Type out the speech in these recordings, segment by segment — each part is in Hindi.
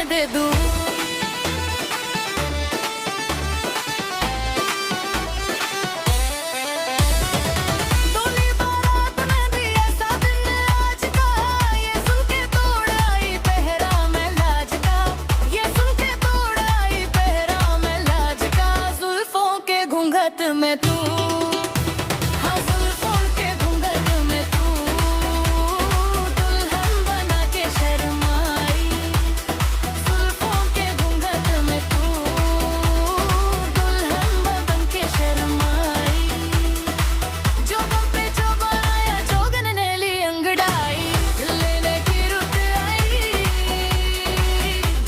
दे दूं। दूल्ही बारात में भी ऐसा दिन आज का, ये सुन के तोड़ आई पहरा मैं लाज का, ये सुन के तोड़ आई पहरा मैं लाज का। जुल्फों के घूंघट में तू, हाँ जुल्फों के घूंघट में तू दुल्हन बना के शर्माई। जुल्फों के घूंघट में तू दुल्हन बन के शर्माई। जोगन पे जो बनाया जोगन ने ली अंगड़ाई। दिल लेने की रुत आई,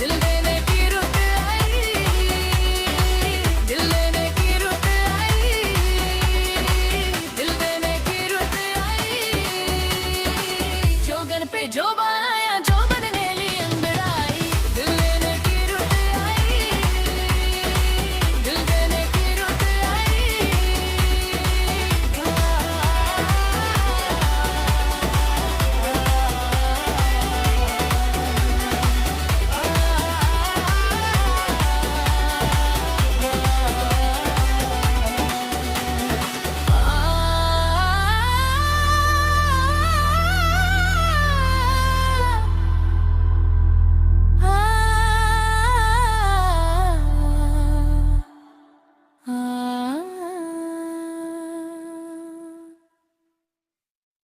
दिल लेने की रुत आई, दिल लेने की रुत आई, दिल देने की रुत आई। जोगन पे जो